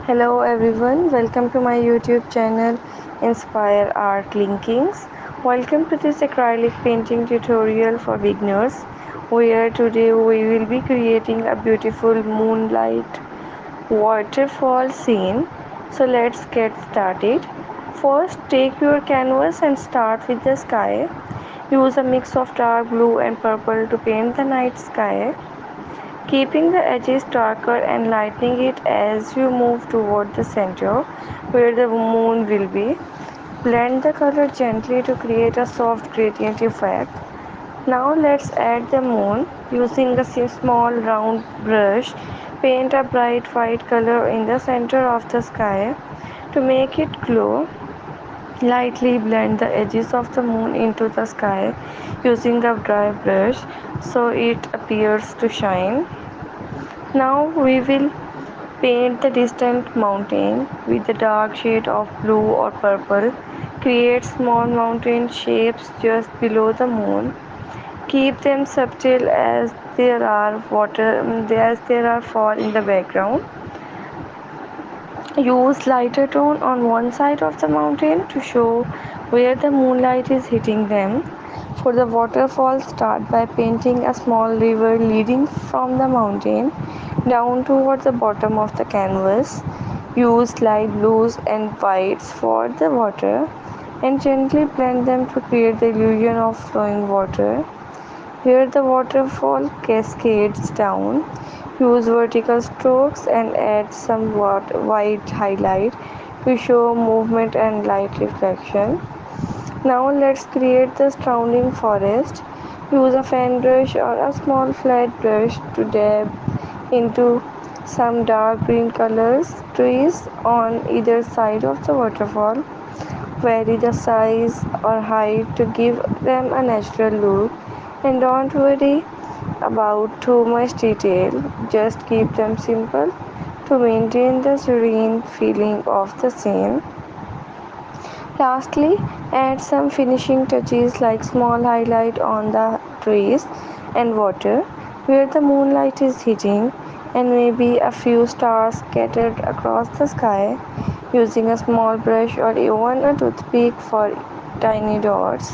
Hello everyone, welcome to my YouTube channel Inspire Art Linkings. Welcome to this acrylic painting tutorial for beginners where today we will be creating a beautiful moonlight waterfall scene. So let's get started. First take your canvas and start with the sky. Use a mix of dark blue and purple to paint the night sky, keeping the edges darker and lightening it as you move toward the center where the moon will be. Blend the color gently to create a soft gradient effect. Now let's add the moon. Using a small round brush, paint a bright white color in the center of the sky. To make it glow, lightly blend the edges of the moon into the sky using a dry brush so it appears to shine. Now we will paint the distant mountain with a dark shade of blue or purple. Create small mountain shapes just below the moon. Keep them subtle as there are fall in the background. Use lighter tone on one side of the mountain to show where the moonlight is hitting them. For the waterfall, start by painting a small river leading from the mountain down towards the bottom of the canvas. Use light blues and whites for the water and gently blend them to create the illusion of flowing water. Where the waterfall cascades down, use vertical strokes and add some white highlight to show movement and light reflection. Now let's create the surrounding forest. Use a fan brush or a small flat brush to dab into some dark green colors trees on either side of the waterfall. Vary the size or height to give them a natural look, and don't worry about too much detail, just keep them simple to maintain the serene feeling of the scene. Lastly, add some finishing touches like small highlight on the trees and water where the moonlight is hitting, and maybe a few stars scattered across the sky using a small brush or even a toothpick for tiny dots.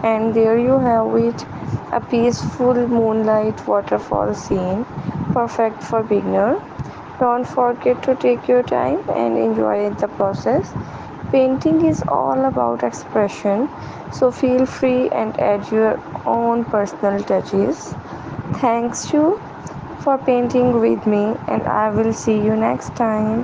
And there you have it, a peaceful moonlight waterfall scene, perfect for beginner. Don't forget to take your time and enjoy the process. Painting is all about expression, so feel free and add your own personal touches. Thanks you for painting with me, and I will see you next time.